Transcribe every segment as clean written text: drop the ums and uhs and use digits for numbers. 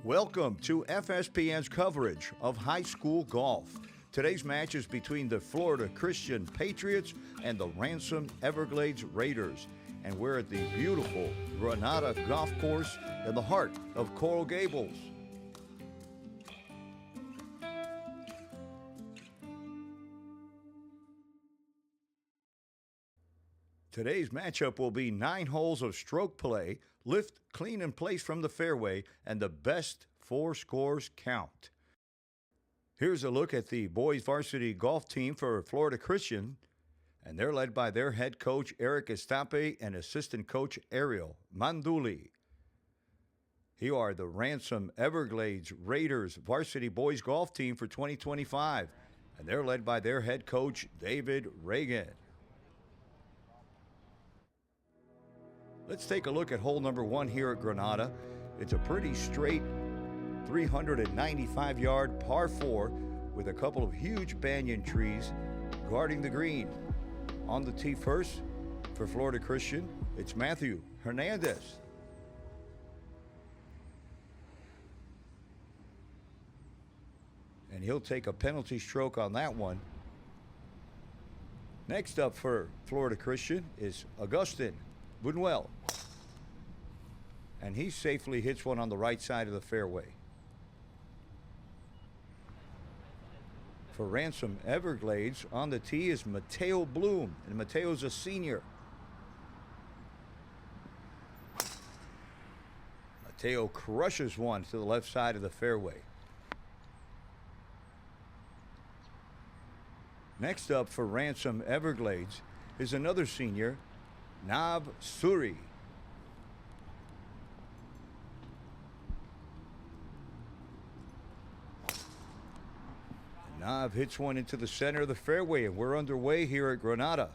Welcome to FSPN's coverage of high school golf. Today's match is between the Florida Christian Patriots and the Ransom Everglades Raiders. And we're at the beautiful Granada Golf Course in the heart of Coral Gables. Today's matchup will be 9 holes of stroke play, lift clean in place from the fairway, and the best 4 scores count. Here's a look at the boys varsity golf team for Florida Christian, and they're led by their head coach Eric Estape and assistant coach Ariel Manduli. Here are the Ransom Everglades Raiders varsity boys golf team for 2025, and they're led by their head coach David Reagan. Let's take a look at hole number 1 here at Granada. It's a pretty straight 395-yard par 4 with a couple of huge banyan trees guarding the green. On the tee first for Florida Christian, it's Matthew Hernandez. And he'll take a penalty stroke on that one. Next up for Florida Christian is Augustin Bunuel. And he safely hits one on the right side of the fairway. For Ransom Everglades, on the tee is Mateo Bloom, and Mateo's a senior. Mateo crushes one to the left side of the fairway. Next up for Ransom Everglades is another senior, Nav Suri. Nav hits one into the center of the fairway, and we're underway here at Granada.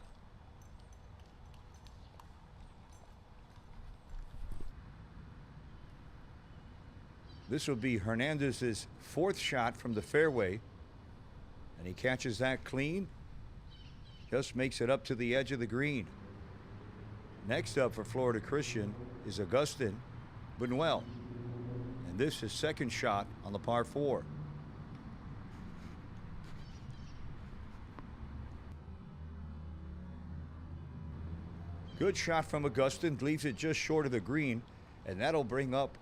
This will be Hernandez's 4th shot from the fairway, and he catches that clean. Just makes it up to the edge of the green. Next up for Florida Christian is Augustin Bunuel, and this is his 2nd shot on the par 4. Good shot from Augustin, leaves it just short of the green, and that'll bring up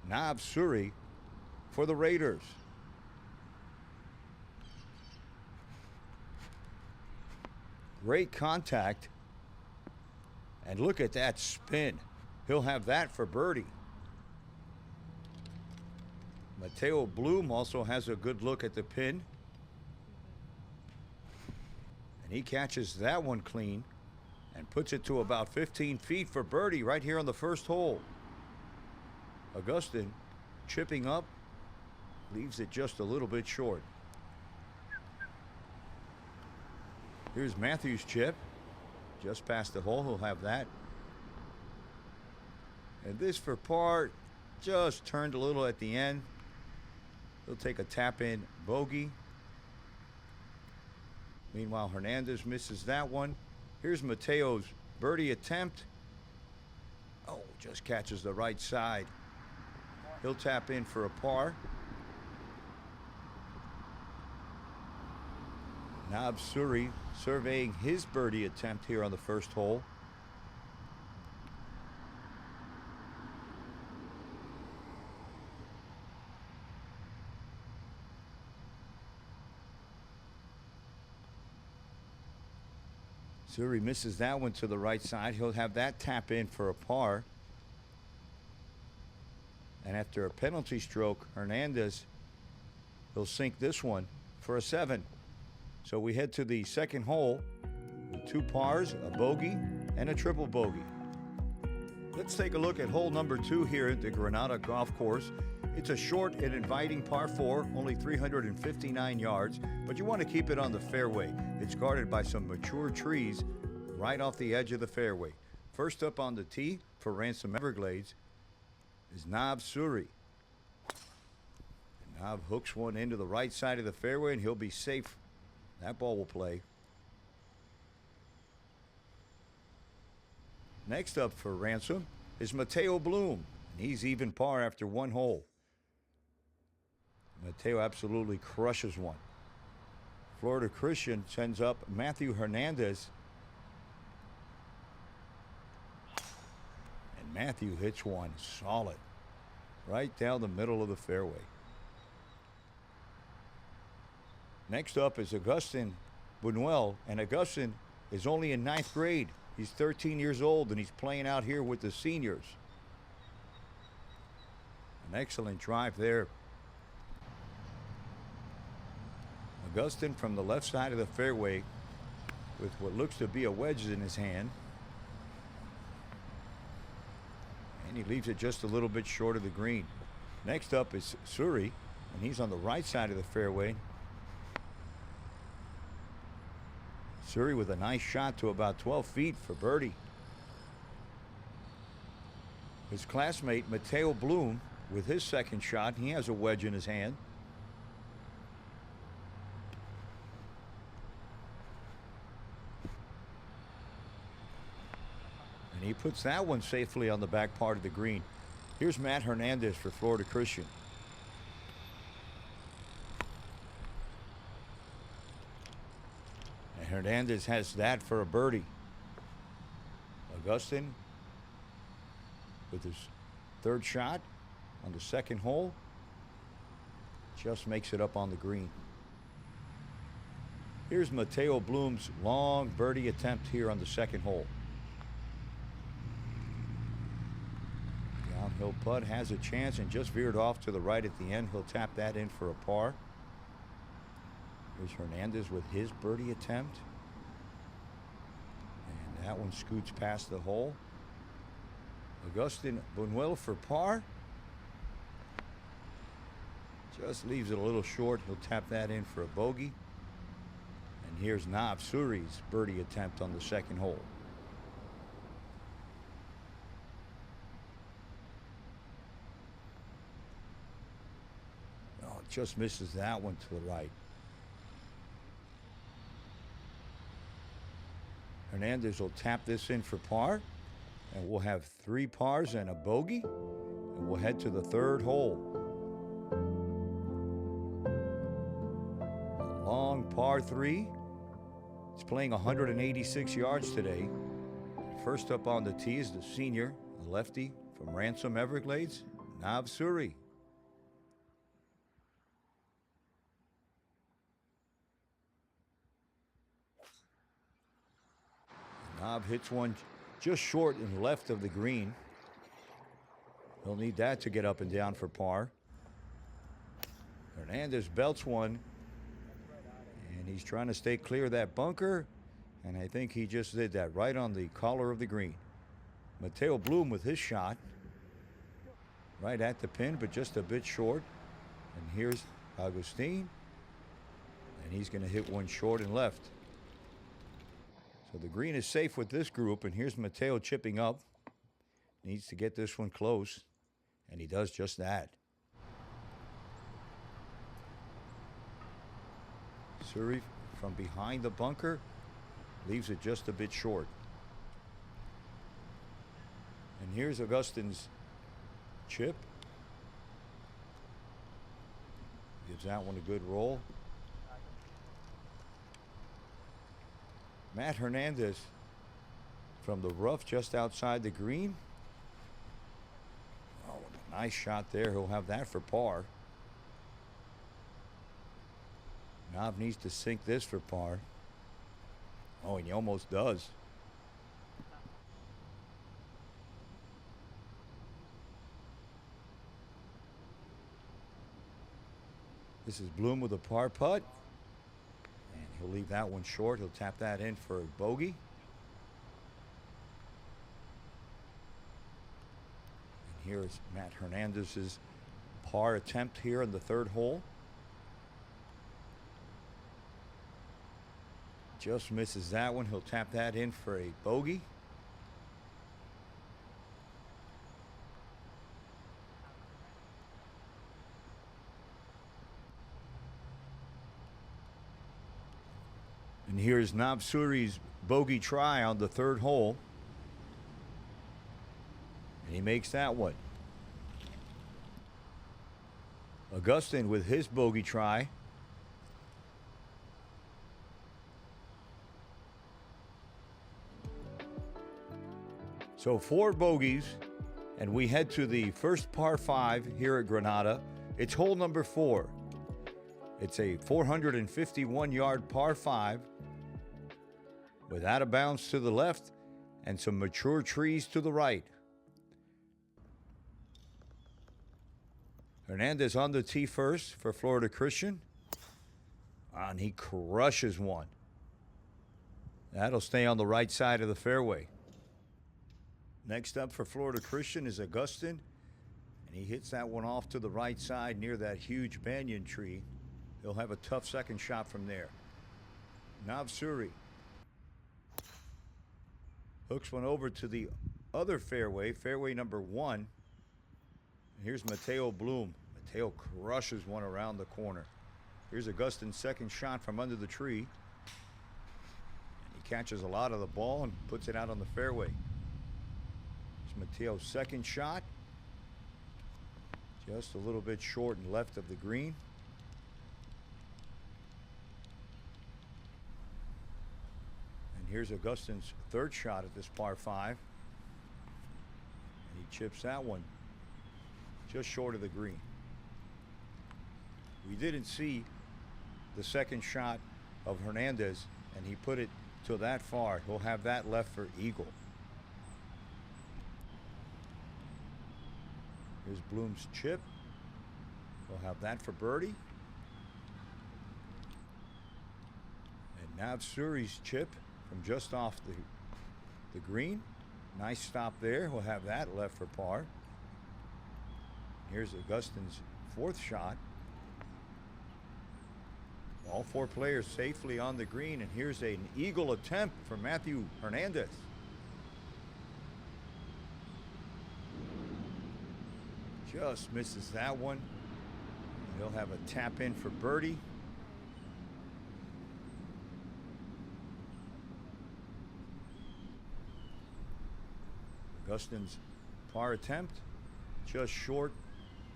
Nav Suri for the Raiders. Great contact, and look at that spin. He'll have that for birdie. Mateo Bloom also has a good look at the pin, and he catches that one clean and puts it to about 15 feet for birdie right here on the first hole. Augustin chipping up, leaves it just a little bit short. Here's Matthew's chip, just past the hole. He'll have that. And this for par, just turned a little at the end. He'll take a tap-in bogey. Meanwhile, Hernandez misses that one. Here's Mateo's birdie attempt. Oh, just catches the right side. He'll tap in for a par. Nav Suri surveying his birdie attempt here on the first hole. Suri misses that one to the right side. He'll have that tap in for a par. And after a penalty stroke, Hernandez, he'll sink this one for a 7. So we head to the second hole with 2 pars, a bogey, and a triple bogey. Let's take a look at hole number 2 here at the Granada Golf Course. It's a short and inviting par 4, only 359 yards, but you want to keep it on the fairway. It's guarded by some mature trees right off the edge of the fairway. First up on the tee for Ransom Everglades is Nav Suri. And Nav hooks one into the right side of the fairway, and he'll be safe. That ball will play. Next up for Ransom is Mateo Bloom, and he's even par after 1 hole. Mateo absolutely crushes one. Florida Christian sends up Matthew Hernandez. And Matthew hits one solid right down the middle of the fairway. Next up is Augustin Buñuel, and Augustin is only in 9th grade. He's 13 years old, and he's playing out here with the seniors. An excellent drive there. Augustin from the left side of the fairway with what looks to be a wedge in his hand. And he leaves it just a little bit short of the green. Next up is Suri, and he's on the right side of the fairway. Suri with a nice shot to about 12 feet for birdie. His classmate Mateo Bloom with his second shot. He has a wedge in his hand. And he puts that one safely on the back part of the green. Here's Matt Hernandez for Florida Christian. And Hernandez has that for a birdie. Augustin with his third shot on the second hole just makes it up on the green. Here's Mateo Bloom's long birdie attempt here on the second hole. Downhill putt, has a chance and just veered off to the right at the end. He'll tap that in for a par. Here's Hernandez with his birdie attempt. And that one scoots past the hole. Augustin Buñuel for par. Just leaves it a little short. He'll tap that in for a bogey. And here's Nav Suri's birdie attempt on the second hole. Oh, just misses that one to the right. Hernandez will tap this in for par. And we'll have 3 pars and a bogey. And we'll head to the third hole. A long par 3. It's playing 186 yards today. First up on the tee is the senior, the lefty from Ransom Everglades, Nav Suri. Nav hits one just short and left of the green. He'll need that to get up and down for par. Hernandez belts one, and he's trying to stay clear of that bunker, and I think he just did that right on the collar of the green. Mateo Bloom with his shot right at the pin, but just a bit short. And here's Agustin, and he's going to hit one short and left. So the green is safe with this group, and here's Mateo chipping up. Needs to get this one close, and he does just that. Suri from behind the bunker leaves it just a bit short. And here's Augustin's chip. Gives that one a good roll. Matt Hernandez from the rough just outside the green. Oh, a nice shot there. He'll have that for par. Nav needs to sink this for par. Oh, and he almost does. This is Bloom with a par putt. And he'll leave that one short. He'll tap that in for a bogey. And here is Matt Hernandez's par attempt here in the third hole. Just misses that one. He'll tap that in for a bogey. And here's Nav Suri's bogey try on the third hole. And he makes that one. Augustin with his bogey try. So 4 bogeys, and we head to the first par 5 here at Granada. It's hole number 4. It's a 451-yard par 5 with out of bounds to the left and some mature trees to the right. Hernandez on the tee first for Florida Christian. And he crushes one. That'll stay on the right side of the fairway. Next up for Florida Christian is Augustin, and he hits that one off to the right side near that huge banyan tree. He'll have a tough second shot from there. Navsuri hooks one over to the other fairway, fairway number 1. And here's Mateo Bloom. Mateo crushes one around the corner. Here's Augustin's second shot from under the tree. And he catches a lot of the ball and puts it out on the fairway. Mateo's second shot, just a little bit short and left of the green. And here's Augustin's third shot at this par 5. And he chips that one just short of the green. We didn't see the second shot of Hernandez, and he put it to that far. He'll have that left for eagle. Here's Bloom's chip. We'll have that for birdie. And Navsuri's chip from just off the green. Nice stop there. We'll have that left for par. Here's Augustin's fourth shot. All 4 players safely on the green, and here's an eagle attempt for Matthew Hernandez. Just misses that one. He'll have a tap in for birdie. Augustin's par attempt, just short.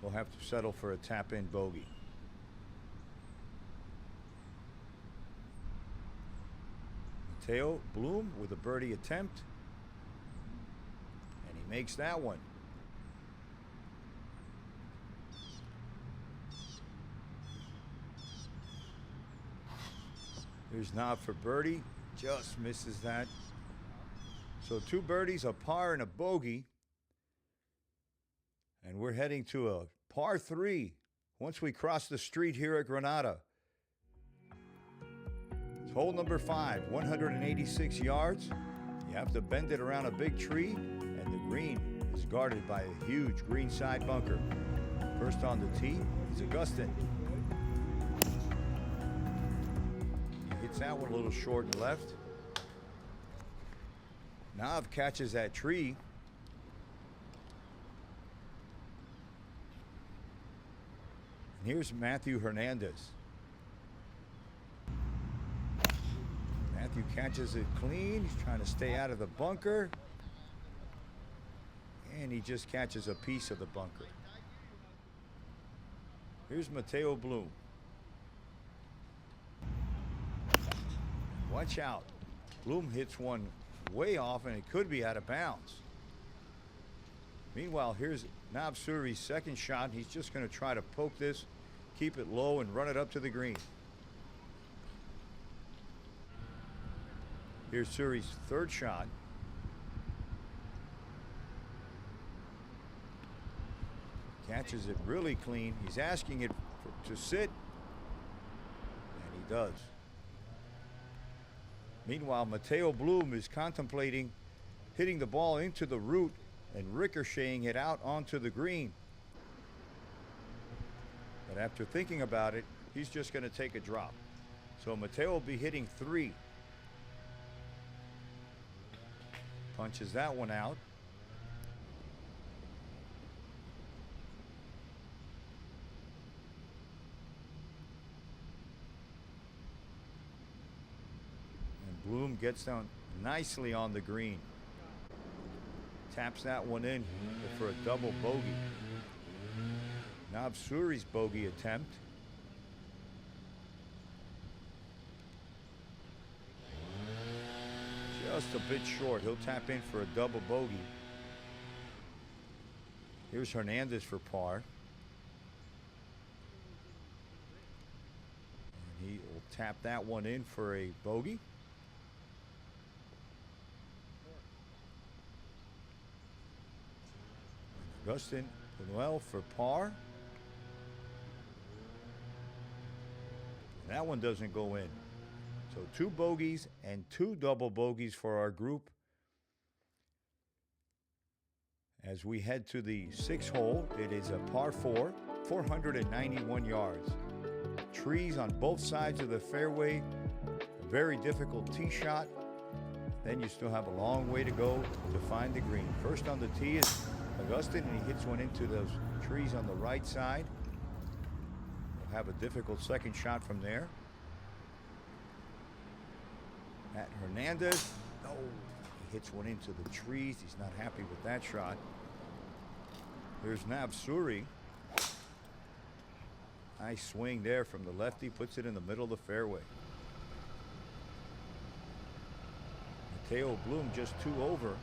We'll have to settle for a tap in bogey. Mateo Bloom with a birdie attempt. And he makes that one. Here's Nav for birdie, just misses that. So 2 birdies, a par, and a bogey. And we're heading to a par 3 once we cross the street here at Granada. It's hole number 5, 186 yards. You have to bend it around a big tree, and the green is guarded by a huge greenside bunker. First on the tee is Augustin. That one a little short and left. Nav catches that tree. And here's Matthew Hernandez. Matthew catches it clean. He's trying to stay out of the bunker. And he just catches a piece of the bunker. Here's Mateo Bloom. Watch out. Bloom hits one way off, and it could be out of bounds. Meanwhile, here's Navsuri's second shot. He's just going to try to poke this, keep it low, and run it up to the green. Here's Suri's third shot. Catches it really clean. He's asking it to sit, and he does. Meanwhile, Mateo Bloom is contemplating hitting the ball into the root and ricocheting it out onto the green. But after thinking about it, he's just going to take a drop. So Mateo will be hitting 3. Punches that one out. Bloom gets down nicely on the green. Taps that one in for a double bogey. Navsuri's bogey attempt. Just a bit short. He'll tap in for a double bogey. Here's Hernandez for par. And he will tap that one in for a bogey. Augustin Buñuel for par. And that one doesn't go in. So 2 bogeys and 2 double bogeys for our group. As we head to the 6th hole, it is a par 4, 491 yards. Trees on both sides of the fairway, a very difficult tee shot. Then you still have a long way to go to find the green. First on the tee is Augustin, and he hits one into those trees on the right side. He'll have a difficult second shot from there. Matt Hernandez, no, he hits one into the trees. He's not happy with that shot. Here's Navsuri. Nice swing there from the lefty, puts it in the middle of the fairway. Mateo Bloom just 2 over.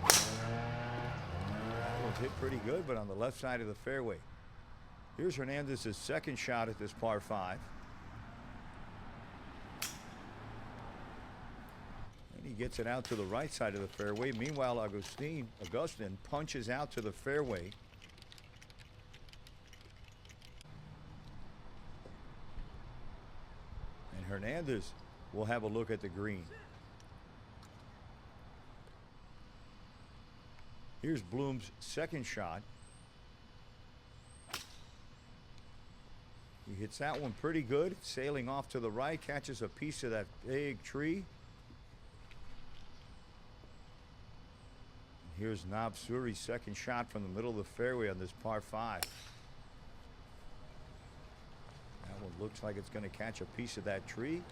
That was hit pretty good, but on the left side of the fairway. Here's Hernandez's second shot at this par 5. And he gets it out to the right side of the fairway. Meanwhile, Augustin punches out to the fairway. And Hernandez will have a look at the green. Here's Bloom's second shot. He hits that one pretty good, sailing off to the right, catches a piece of that big tree. And here's Navsuri's second shot from the middle of the fairway on this par 5. That one looks like it's going to catch a piece of that tree.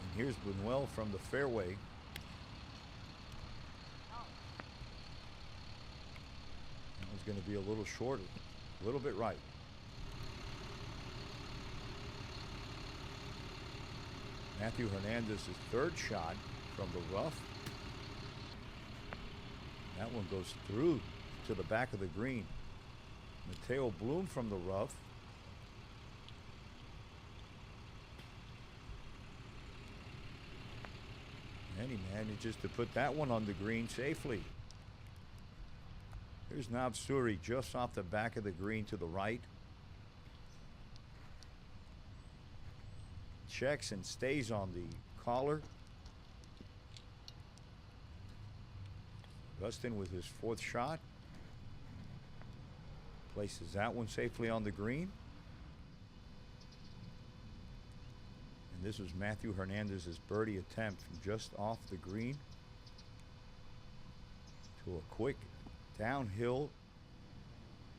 And here's Buñuel from the fairway. Going to be a little shorter, a little bit right. Matthew Hernandez's third shot from the rough. That one goes through to the back of the green. Mateo Bloom from the rough. And he managed to put that one on the green safely. Here's Navsuri just off the back of the green to the right. Checks and stays on the collar. Augustin with his 4th shot. Places that one safely on the green. And this was Matthew Hernandez's birdie attempt from just off the green to a quick downhill.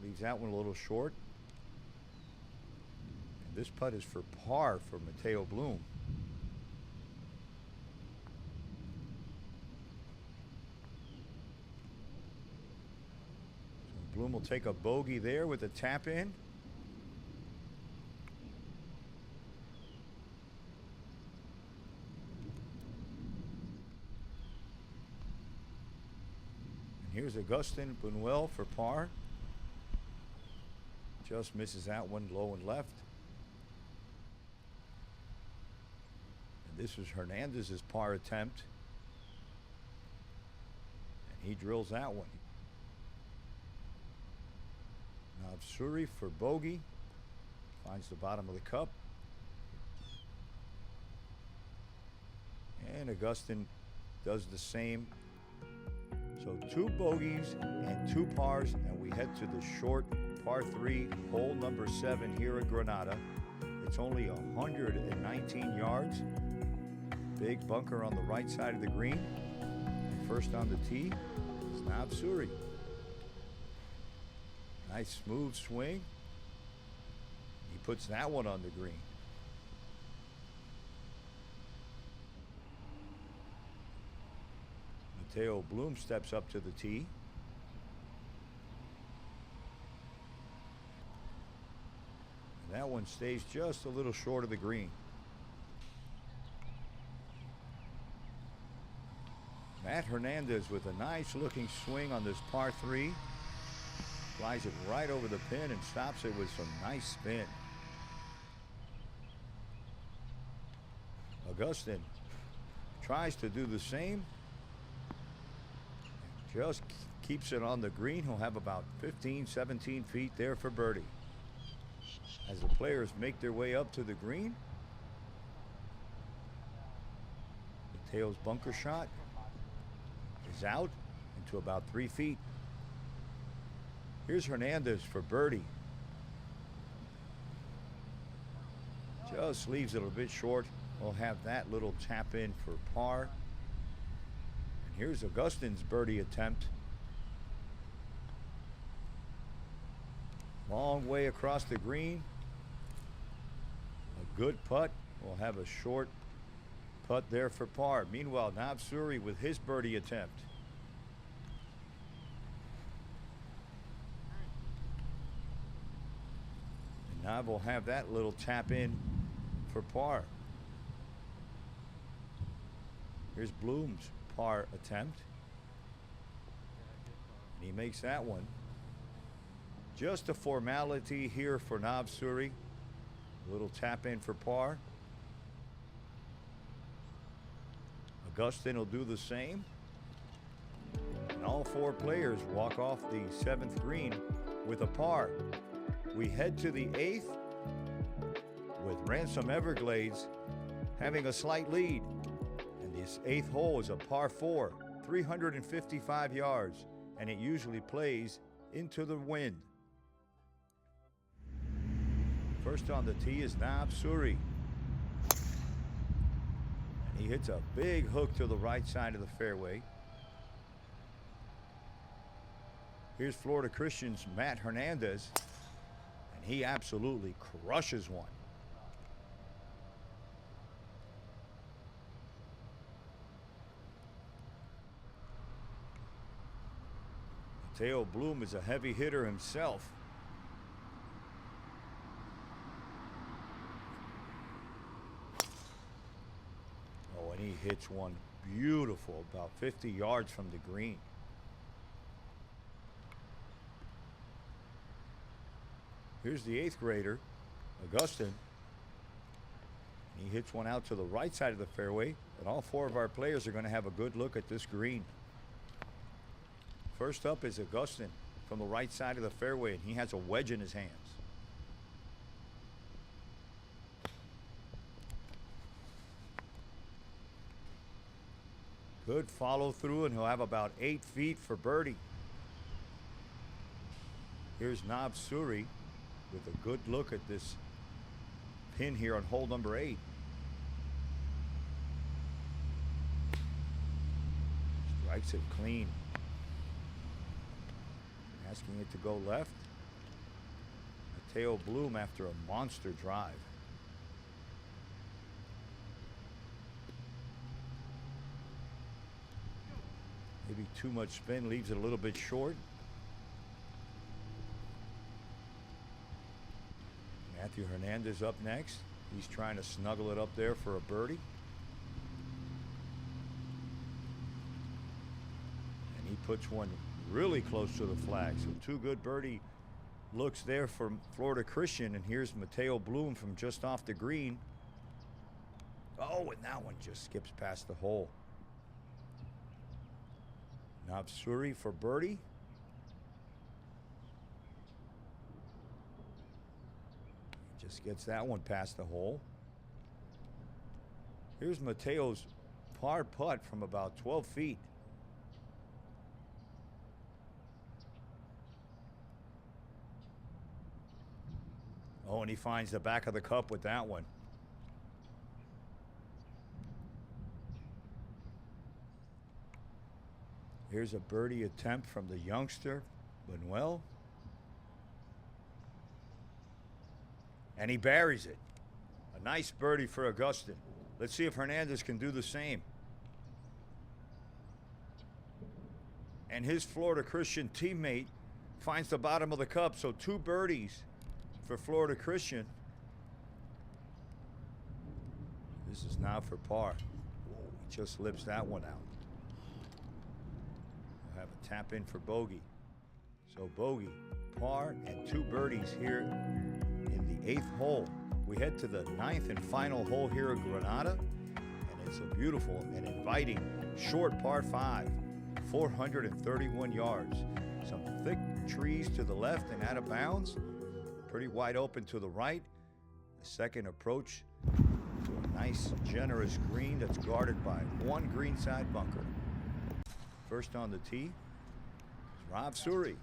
Leaves that one a little short. And this putt is for par for Mateo Bloom. So Bloom will take a bogey there with a tap in. And here's Augustin Buñuel for par. Just misses that one low and left. And this was Hernandez's par attempt. And he drills that one. Navsuri for bogey. Finds the bottom of the cup. And Augustin does the same. So 2 bogeys and 2 pars, and we head to the short par 3, hole number 7 here at Granada. It's only 119 yards. Big bunker on the right side of the green. First on the tee is puts that one on the green. Mateo Bloom steps up to the tee. And that one stays just a little short of the green. Matt Hernandez with a nice looking swing on this par 3. Flies it right over the pin and stops it with some nice spin. Augustin tries to do the same. Just keeps it on the green. He'll have about 15, 17 feet there for birdie. As the players make their way up to the green, Mateo's bunker shot is out into about 3 feet. Here's Hernandez for birdie. Just leaves it a bit short. We'll have that little tap in for par. And here's Augustin's birdie attempt. Long way across the green. A good putt. We'll have a short putt there for par. Meanwhile, Nav Suri with his birdie attempt. And Nav will have that little tap in for par. Here's Bloom's par attempt. And he makes that one. Just a formality here for Nav Suri. A little tap in for par. Augustin will do the same. And all 4 players walk off the 7th green with a par. We head to the 8th with Ransom Everglades having a slight lead. And this 8th hole is a par 4, 355 yards, and it usually plays into the wind. First on the tee is Nav Suri. He hits a big hook to the right side of the fairway. Here's Florida Christian's Matt Hernandez, and he absolutely crushes one. Mateo Bloom is a heavy hitter himself. Oh, and he hits one beautiful, about 50 yards from the green. Here's the 8th grader, Augustin. He hits one out to the right side of the fairway, and all 4 of our players are going to have a good look at this green. First up is Augustin from the right side of the fairway, and he has a wedge in his hands. Good follow through, and he'll have about 8 feet for birdie. Here's Nav Suri with a good look at this pin here on hole number 8. Strikes it clean. Asking it to go left. Mateo Bloom after a monster drive. Maybe too much spin, leaves it a little bit short. Matthew Hernandez up next. He's trying to snuggle it up there for a birdie. And he puts one really close to the flag. So 2 good birdie looks there for Florida Christian. And here's Mateo Bloom from just off the green. Oh, and that one just skips past the hole. Nav Suri for birdie. Just gets that one past the hole. Here's Mateo's par putt from about 12 feet. Oh, and he finds the back of the cup with that one. Here's a birdie attempt from the youngster, Manuel. And he buries it. A nice birdie for Augustin. Let's see if Hernandez can do the same. And his Florida Christian teammate finds the bottom of the cup. So 2 birdies for Florida Christian. This is now for par. Whoa, he just lips that one out. We'll have a tap in for bogey. So bogey, par, and 2 birdies here in the 8th hole. We head to the 9th and final hole here at Granada, and it's a beautiful and inviting short par 5, 431 yards. Some thick trees to the left and out of bounds, pretty wide open to the right. A second approach to a nice, generous green that's guarded by 1 greenside bunker. First on the tee is Rob Suri.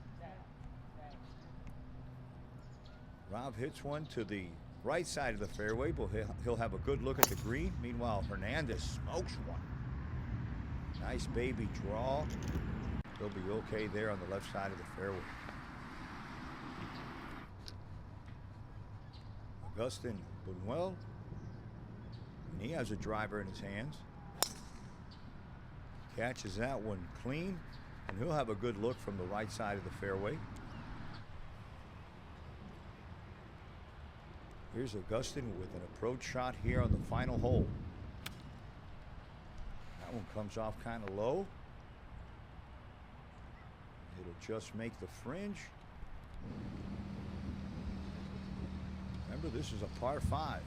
Rob hits one to the right side of the fairway, but he'll have a good look at the green. Meanwhile, Hernandez smokes one. Nice baby draw. He'll be okay there on the left side of the fairway. Augustin Bunuel, and he has a driver in his hands. Catches that one clean, and he'll have a good look from the right side of the fairway. Here's Augustin with an approach shot here on the final hole. That one comes off kind of low. It'll just make the fringe. Remember, this is a par 5.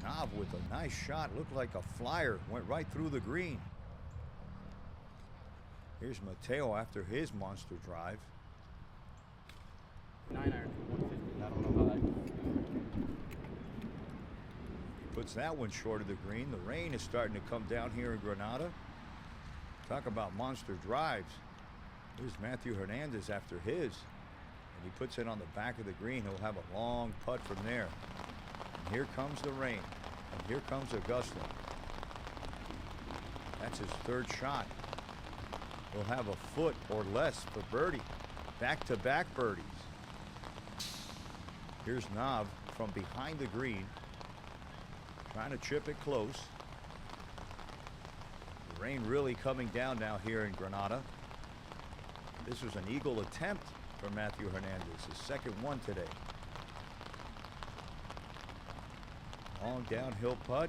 Knob with a nice shot. Looked like a flyer. Went right through the green. Here's Mateo after his monster drive. 9-iron, 150. I don't know how that goes. Puts that one short of the green. The rain is starting to come down here in Granada. Talk about monster drives. Here's Matthew Hernandez after his. And he puts it on the back of the green. He'll have a long putt from there. And here comes the rain. And here comes Augustin. That's his 3rd shot. He'll have a foot or less for birdie. Back-to-back birdies. Here's Nav from behind the green, trying to chip it close. The rain really coming down now here in Granada. This was an eagle attempt for Matthew Hernandez, his 2nd one today. Long downhill putt.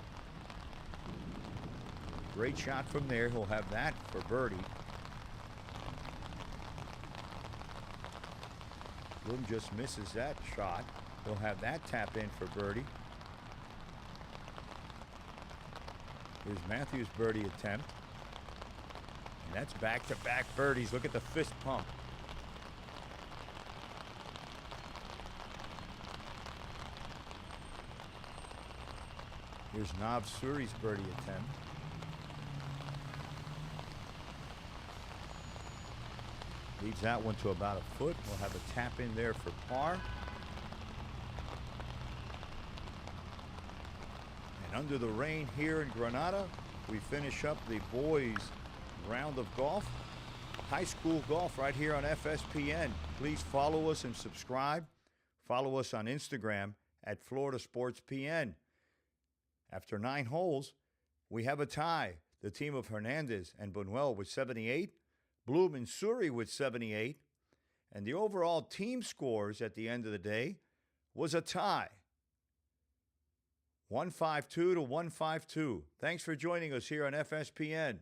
Great shot from there. He'll have that for birdie. Bloom just misses that shot. He'll have that tap in for birdie. Here's Matthew's birdie attempt. And that's back-to-back birdies. Look at the fist pump. Here's Nav Suri's birdie attempt. Leaves that one to about a foot. We'll have a tap in there for par. And under the rain here in Granada, we finish up the boys' round of golf. High school golf right here on FSPN. Please follow us and subscribe. Follow us on Instagram at Florida Sports PN. After 9 holes, we have a tie. The team of Hernandez and Bunuel with 78. Bloom and Suri with 78. And the overall team scores at the end of the day was a tie. 152 to 152. Thanks for joining us here on FSPN.